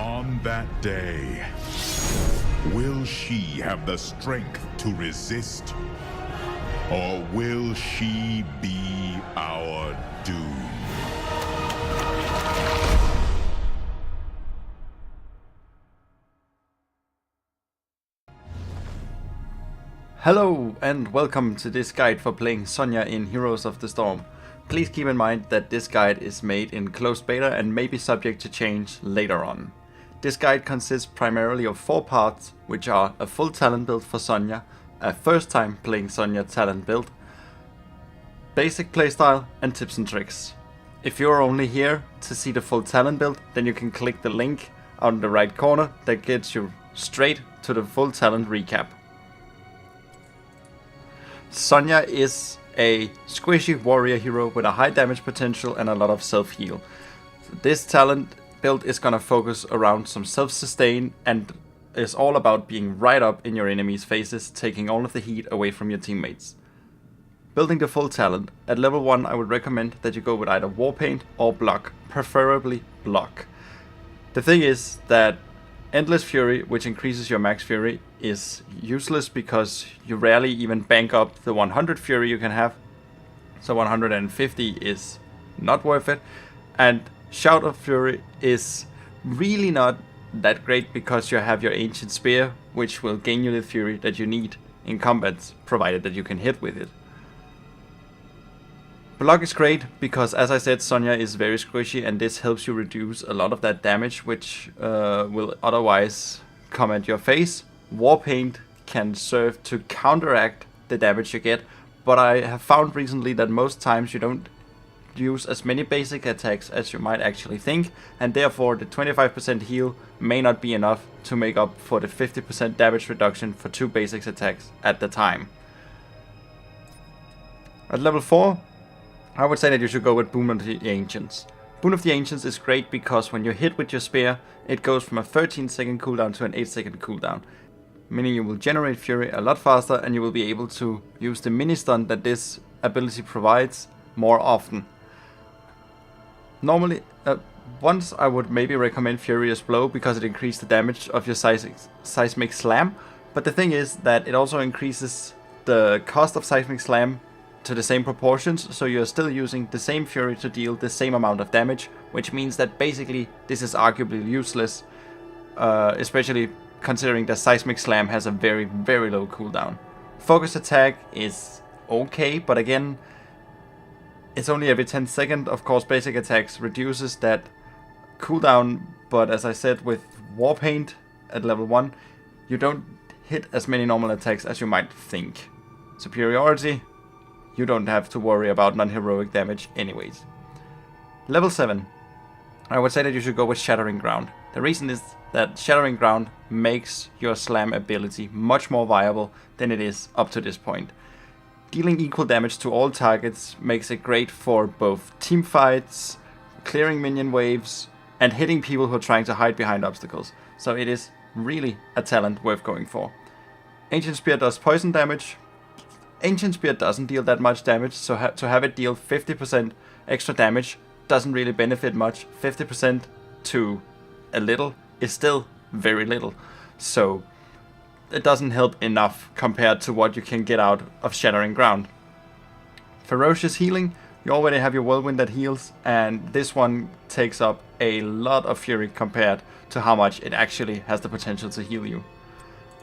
On that day, will she have the strength to resist? Or will she be our doom? Hello and welcome to this guide for playing Sonya in Heroes of the Storm. Please keep in mind that this guide is made in closed beta and may be subject to change later on. This guide consists primarily of 4 parts, which are a full talent build for Sonya, a first time playing Sonya talent build, basic playstyle and tips and tricks. If you're only here to see the full talent build, then you can click the link on the right corner that gets you straight to the full talent recap. Sonya is a squishy warrior hero with a high damage potential and a lot of self-heal. This talent build is gonna focus around some self-sustain and is all about being right up in your enemies' faces, taking all of the heat away from your teammates. Building the full talent, at level 1 I would recommend that you go with either Warpaint or Block, preferably Block. The thing is that Endless Fury, which increases your max Fury, is useless because you rarely even bank up the 100 Fury you can have, so 150 is not worth it, and Shout of Fury is really not that great because you have your Ancient Spear, which will gain you the Fury that you need in combat, provided that you can hit with it. Block is great because, as I said, Sonya is very squishy and this helps you reduce a lot of that damage which will otherwise come at your face. Warpaint can serve to counteract the damage you get, but I have found recently that most times you don't use as many basic attacks as you might actually think, and therefore the 25% heal may not be enough to make up for the 50% damage reduction for 2 basic attacks at the time. At level 4, I would say that you should go with Boon of the Ancients. Boon of the Ancients is great because when you hit with your spear, it goes from a 13-second cooldown to an 8-second cooldown, meaning you will generate Fury a lot faster and you will be able to use the mini stun that this ability provides more often. Normally, once I would maybe recommend Furious Blow because it increases the damage of your Seismic Slam, but the thing is that it also increases the cost of Seismic Slam to the same proportions, so you're still using the same Fury to deal the same amount of damage, which means that basically this is arguably useless, especially considering that Seismic Slam has a very, very low cooldown. Focus Attack is okay, but again, it's only every 10 seconds. Of course, basic attacks reduces that cooldown, but as I said, with Warpaint at level 1, you don't hit as many normal attacks as you might think. Superiority, you don't have to worry about non-heroic damage anyways. Level 7, I would say that you should go with Shattering Ground. The reason is that Shattering Ground makes your slam ability much more viable than it is up to this point. Dealing equal damage to all targets makes it great for both team fights, clearing minion waves, and hitting people who are trying to hide behind obstacles. So it is really a talent worth going for. Ancient Spear does poison damage. Ancient Spear doesn't deal that much damage, so to have it deal 50% extra damage doesn't really benefit much. 50% to a little is still very little, so it doesn't help enough compared to what you can get out of Shattering Ground. Ferocious Healing, you already have your Whirlwind that heals, and this one takes up a lot of Fury compared to how much it actually has the potential to heal you.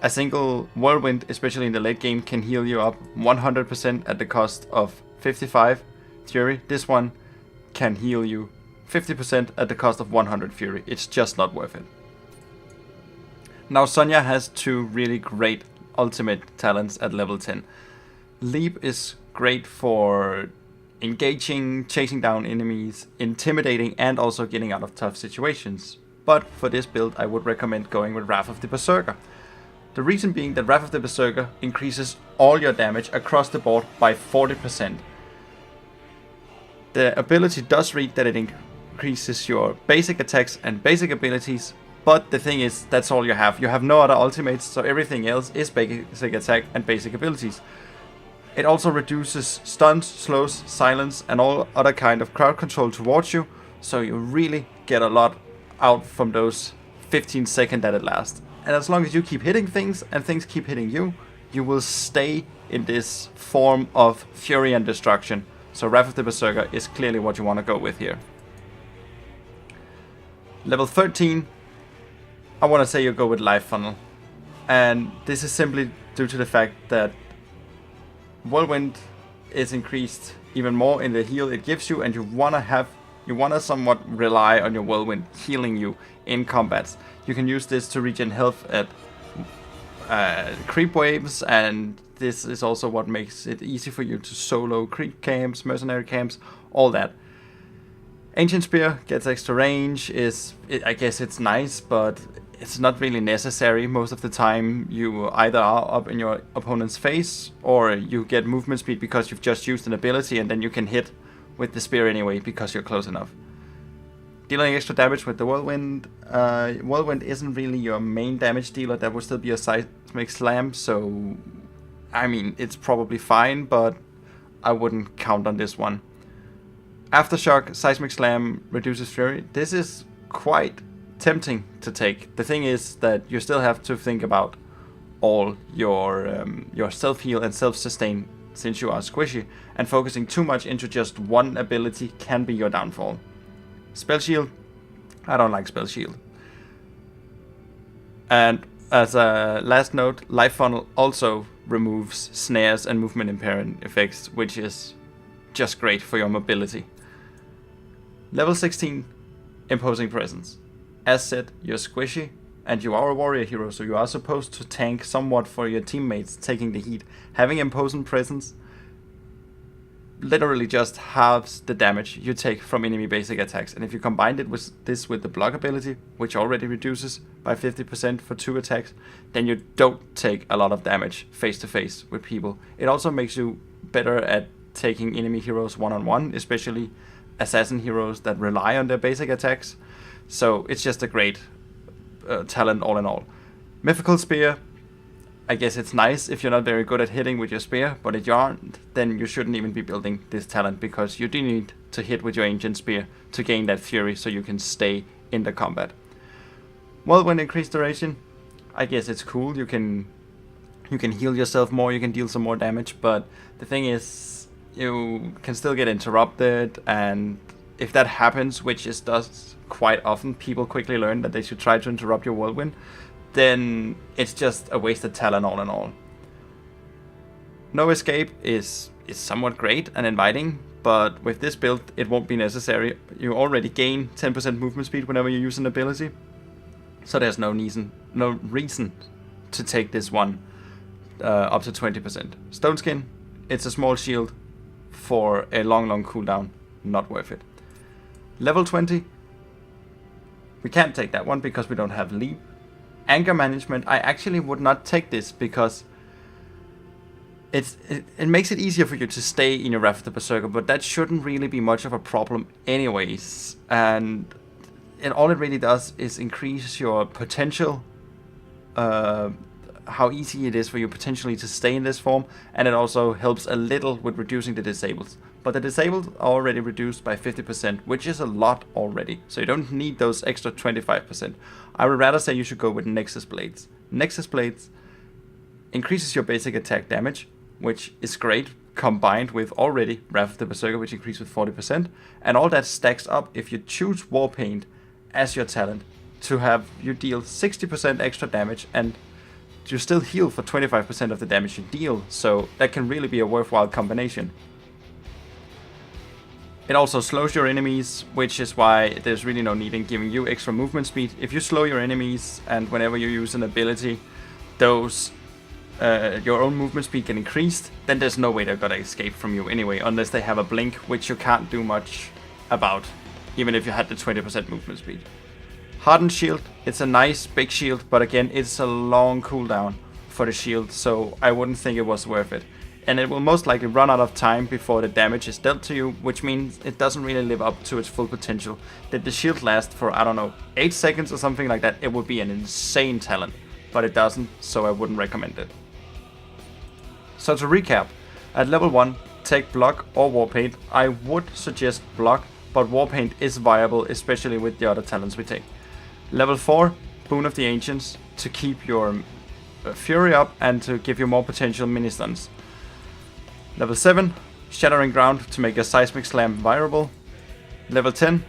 A single Whirlwind, especially in the late game, can heal you up 100% at the cost of 55 Fury. This one can heal you 50% at the cost of 100 Fury. It's just not worth it. Now Sonya has 2 really great ultimate talents at level 10. Leap is great for engaging, chasing down enemies, intimidating, and also getting out of tough situations. But for this build I would recommend going with Wrath of the Berserker. The reason being that Wrath of the Berserker increases all your damage across the board by 40%. The ability does read that it increases your basic attacks and basic abilities, but the thing is, that's all you have. You have no other ultimates, so everything else is basic attack and basic abilities. It also reduces stuns, slows, silence, and all other kind of crowd control towards you, so you really get a lot out from those 15 seconds that it lasts. And as long as you keep hitting things and things keep hitting you, you will stay in this form of fury and destruction. So Wrath of the Berserker is clearly what you want to go with here. Level 13, I want to say you go with Life Funnel. And this is simply due to the fact that Whirlwind is increased even more in the heal it gives you, and you want to somewhat rely on your Whirlwind healing you in combats. You can use this to regen health at creep waves, and this is also what makes it easy for you to solo creep camps, mercenary camps, all that. Ancient Spear gets extra range. I guess it's nice, but it's not really necessary. Most of the time you either are up in your opponent's face, or you get movement speed because you've just used an ability, and then you can hit with the spear anyway because you're close enough. Dealing extra damage with the Whirlwind. Whirlwind isn't really your main damage dealer. That would still be a Seismic Slam, so I mean, it's probably fine, but I wouldn't count on this one. Aftershock, Seismic Slam reduces Fury. This is quite tempting to take. The thing is that you still have to think about all your self-heal and self-sustain, since you are squishy, and focusing too much into just one ability can be your downfall. Spell Shield, I don't like Spell Shield. And as a last note, Life Funnel also removes snares and movement impairing effects, which is just great for your mobility. Level 16, Imposing Presence. As said, you're squishy, and you are a warrior hero, so you are supposed to tank somewhat for your teammates taking the heat. Having Imposing Presence literally just halves the damage you take from enemy basic attacks, and if you combined it with the block ability, which already reduces by 50% for 2 attacks, then you don't take a lot of damage face to face with people. It also makes you better at taking enemy heroes one-on-one, especially assassin heroes that rely on their basic attacks. So it's just a great talent all in all. Mythical Spear, I guess it's nice if you're not very good at hitting with your spear, but if you aren't, then you shouldn't even be building this talent, because you do need to hit with your ancient spear to gain that fury so you can stay in the combat. Well, when increased duration, I guess it's cool. You can heal yourself more, you can deal some more damage, but the thing is, you can still get interrupted, and if that happens, which it does quite often, people quickly learn that they should try to interrupt your whirlwind, then it's just a wasted talent all in all. No Escape is somewhat great and inviting, but with this build it won't be necessary. You already gain 10% movement speed whenever you use an ability, so there's no reason to take this one up to 20%. Stone Skin, it's a small shield for a long cooldown, not worth it. Level 20, we can't take that one because we don't have Leap. Anger Management, I actually would not take this because it makes it easier for you to stay in your Wrath of the Berserker, but that shouldn't really be much of a problem anyways. And all it really does is increase your potential, how easy it is for you potentially to stay in this form, and it also helps a little with reducing the disabled. But the disabled are already reduced by 50%, which is a lot already, so you don't need those extra 25%. I would rather say you should go with Nexus Blades. Nexus Blades increases your basic attack damage, which is great, combined with already Wrath of the Berserker, which increases with 40%, and all that stacks up if you choose Warpaint as your talent to have you deal 60% extra damage, and you still heal for 25% of the damage you deal, so that can really be a worthwhile combination. It also slows your enemies, which is why there's really no need in giving you extra movement speed. If you slow your enemies, and whenever you use an ability, those your own movement speed get increased, then there's no way they're gonna escape from you anyway, unless they have a blink, which you can't do much about, even if you had the 20% movement speed. Hardened Shield, it's a nice big shield, but again, it's a long cooldown for the shield, so I wouldn't think it was worth it. And it will most likely run out of time before the damage is dealt to you, which means it doesn't really live up to its full potential. Did the shield last for, I don't know, 8 seconds or something like that, it would be an insane talent, but it doesn't, so I wouldn't recommend it. So to recap, at level 1, take Block or Warpaint. I would suggest Block, but Warpaint is viable, especially with the other talents we take. Level 4, Boon of the Ancients to keep your Fury up and to give you more potential mini stuns. Level 7, Shattering Ground to make your Seismic Slam viable. Level 10,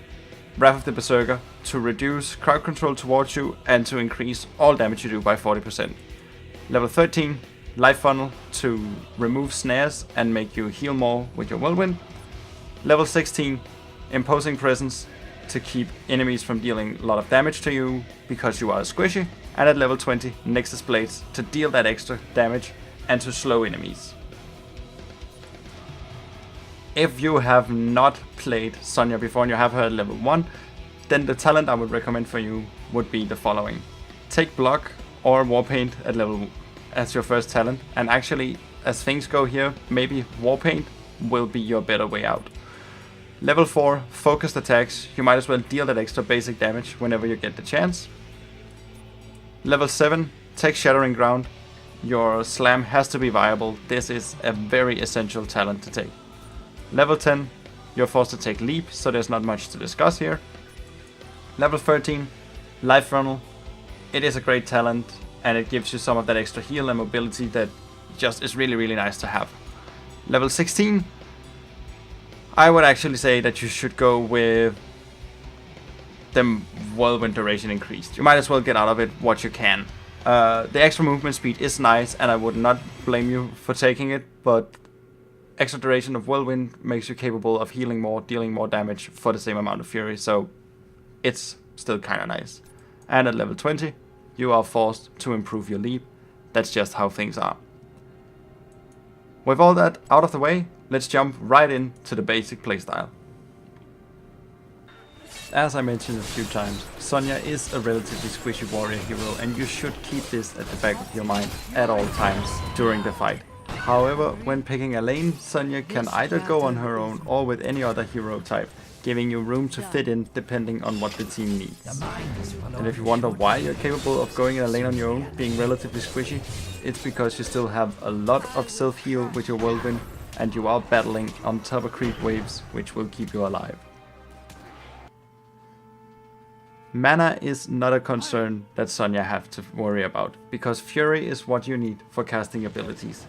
Wrath of the Berserker to reduce crowd control towards you and to increase all damage you do by 40%. Level 13, Life Funnel to remove snares and make you heal more with your Whirlwind. Level 16, Imposing Presence to keep enemies from dealing a lot of damage to you because you are squishy. And at level 20, Nexus Blades to deal that extra damage and to slow enemies. If you have not played Sonya before and you have her at level 1, then the talent I would recommend for you would be the following. Take Block or Warpaint at level as your first talent, and actually, as things go here, maybe Warpaint will be your better way out. Level 4, Focused Attacks, you might as well deal that extra basic damage whenever you get the chance. Level 7, take Shattering Ground, your slam has to be viable, this is a very essential talent to take. Level 10, you're forced to take Leap, so there's not much to discuss here. Level 13, Life Funnel, it is a great talent and it gives you some of that extra heal and mobility that just is really nice to have. Level 16, I would actually say that you should go with the Whirlwind duration increased. You might as well get out of it what you can. The extra movement speed is nice and I would not blame you for taking it, but extra duration of Whirlwind makes you capable of healing more, dealing more damage for the same amount of Fury, so it's still kinda nice. And at level 20, you are forced to improve your Leap. That's just how things are. With all that out of the way, let's jump right into the basic playstyle. As I mentioned a few times, Sonya is a relatively squishy warrior hero and you should keep this at the back of your mind at all times during the fight. However, when picking a lane, Sonya can either go on her own or with any other hero type, giving you room to fit in depending on what the team needs. And if you wonder why you're capable of going in a lane on your own, being relatively squishy, it's because you still have a lot of self-heal with your Whirlwind and you are battling on top of creep waves, which will keep you alive. Mana is not a concern that Sonya have to worry about, because Fury is what you need for casting abilities.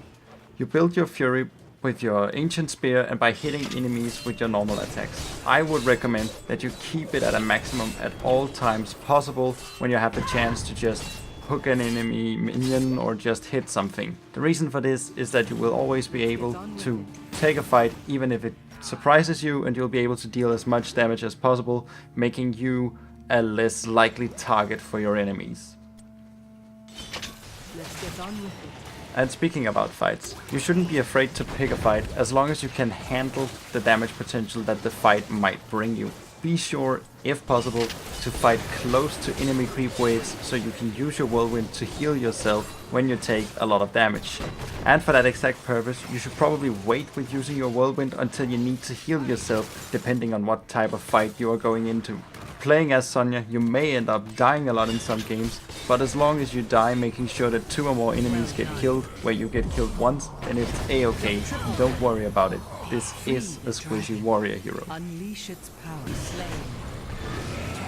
You build your Fury with your Ancient Spear and by hitting enemies with your normal attacks. I would recommend that you keep it at a maximum at all times possible when you have the chance to just hook an enemy minion or just hit something. The reason for this is that you will always be able to take a fight even if it surprises you, and you'll be able to deal as much damage as possible, making you a less likely target for your enemies. Let's get on with it. And speaking about fights, you shouldn't be afraid to pick a fight as long as you can handle the damage potential that the fight might bring you. Be sure, if possible, to fight close to enemy creep waves so you can use your Whirlwind to heal yourself when you take a lot of damage. And for that exact purpose, you should probably wait with using your Whirlwind until you need to heal yourself, depending on what type of fight you are going into. Playing as Sonya, you may end up dying a lot in some games, but as long as you die making sure that 2 or more enemies get killed, where you get killed once, then it's a-okay, don't worry about it. This is a squishy warrior hero. Unleash its power.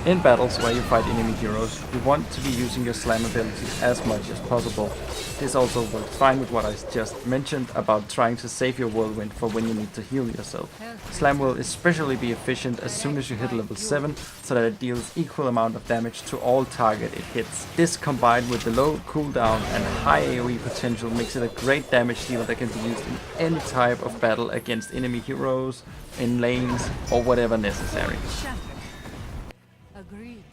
In battles where you fight enemy heroes, you want to be using your slam ability as much as possible. This also works fine with what I just mentioned about trying to save your Whirlwind for when you need to heal yourself. Slam will especially be efficient as soon as you hit level 7, so that it deals equal amount of damage to all target it hits. This combined with the low cooldown and high AoE potential makes it a great damage deal that can be used in any type of battle against enemy heroes, in lanes, or whatever necessary. Agreed.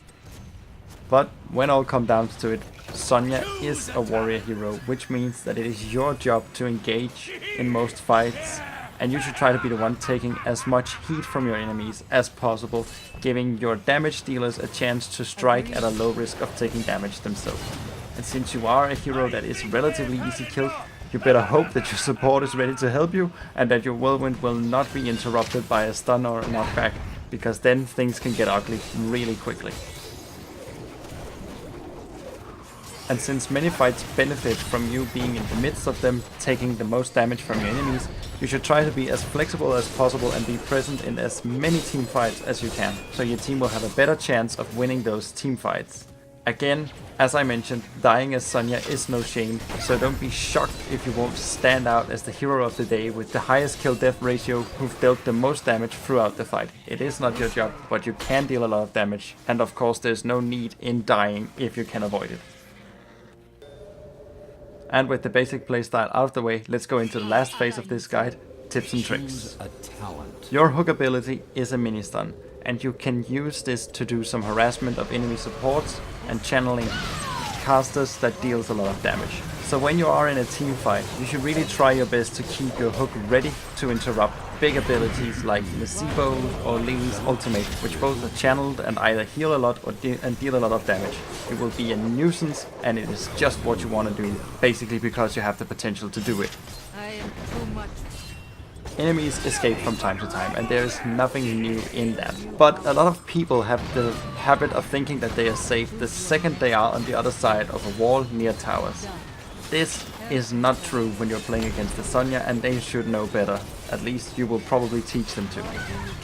But when all comes down to it, Sonya is a warrior hero, which means that it is your job to engage in most fights, and you should try to be the one taking as much heat from your enemies as possible, giving your damage dealers a chance to strike at a low risk of taking damage themselves. And since you are a hero that is relatively easy killed, you better hope that your support is ready to help you and that your Whirlwind will not be interrupted by a stun or a knockback, because then things can get ugly really quickly. And since many fights benefit from you being in the midst of them, taking the most damage from your enemies, you should try to be as flexible as possible and be present in as many team fights as you can, so your team will have a better chance of winning those team fights. Again, as I mentioned, dying as Sonya is no shame, so don't be shocked if you won't stand out as the hero of the day with the highest kill-death ratio who've dealt the most damage throughout the fight. It is not your job, but you can deal a lot of damage, and of course there's no need in dying if you can avoid it. And with the basic playstyle out of the way, let's go into the last phase of this guide, tips and tricks. Your hook ability is a mini-stun, and you can use this to do some harassment of enemy supports and channeling casters that deals a lot of damage. So when you are in a team fight, you should really try your best to keep your hook ready to interrupt big abilities like Nasibo or Lily's ultimate, which both are channeled and either heal a lot or deal a lot of damage. It will be a nuisance, and it is just what you want to do, basically because you have the potential to do it. I am too much. Enemies escape from time to time, and there is nothing new in that. But a lot of people have the habit of thinking that they are safe the second they are on the other side of a wall near towers. This is not true when you're playing against the Sonya, and they should know better. At least you will probably teach them to.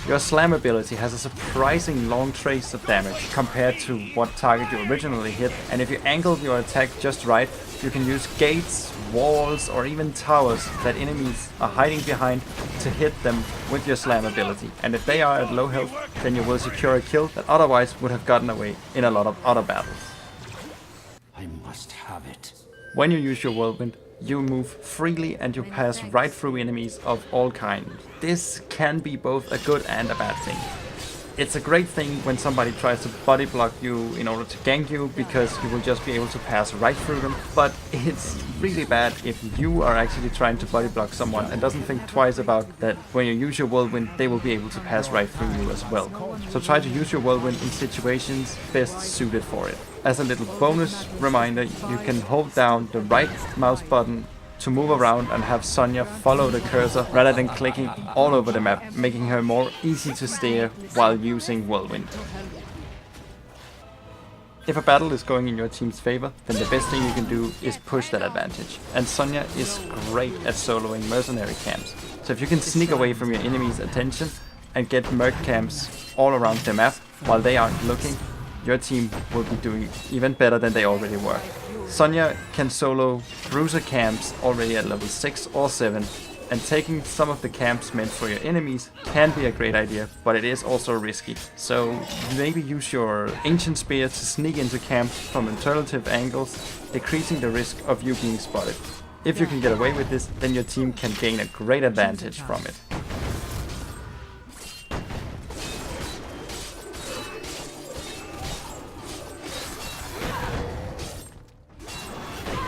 Your slam ability has a surprising long trace of damage compared to what target you originally hit, and if you angle your attack just right, you can use gates, walls, or even towers that enemies are hiding behind to hit them with your slam ability. And if they are at low health, then you will secure a kill that otherwise would have gotten away in a lot of other battles. I must have it. When you use your whirlwind, you move freely and you pass right through enemies of all kinds. This can be both a good and a bad thing. It's a great thing when somebody tries to body block you in order to gank you, because you will just be able to pass right through them, but it's really bad if you are actually trying to body block someone and doesn't think twice about that when you use your whirlwind they will be able to pass right through you as well. So try to use your whirlwind in situations best suited for it. As a little bonus reminder, you can hold down the right mouse button to move around and have Sonya follow the cursor rather than clicking all over the map, making her more easy to steer while using whirlwind. If a battle is going in your team's favor, then the best thing you can do is push that advantage. And Sonya is great at soloing mercenary camps. So if you can sneak away from your enemy's attention and get merc camps all around the map while they aren't looking, your team will be doing even better than they already were. Sonya can solo bruiser camps already at level 6 or 7, and taking some of the camps meant for your enemies can be a great idea, but it is also risky. So maybe use your ancient spear to sneak into camps from alternative angles, decreasing the risk of you being spotted. If you can get away with this, then your team can gain a great advantage from it.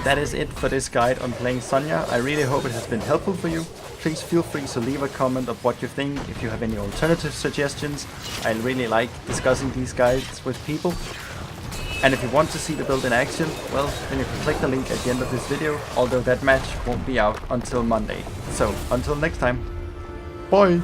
That is it for this guide on playing Sonya. I really hope it has been helpful for you. Please feel free to leave a comment of what you think, if you have any alternative suggestions. I really like discussing these guides with people. And if you want to see the build in action, well, then you can click the link at the end of this video, although that match won't be out until Monday. So, until next time, bye!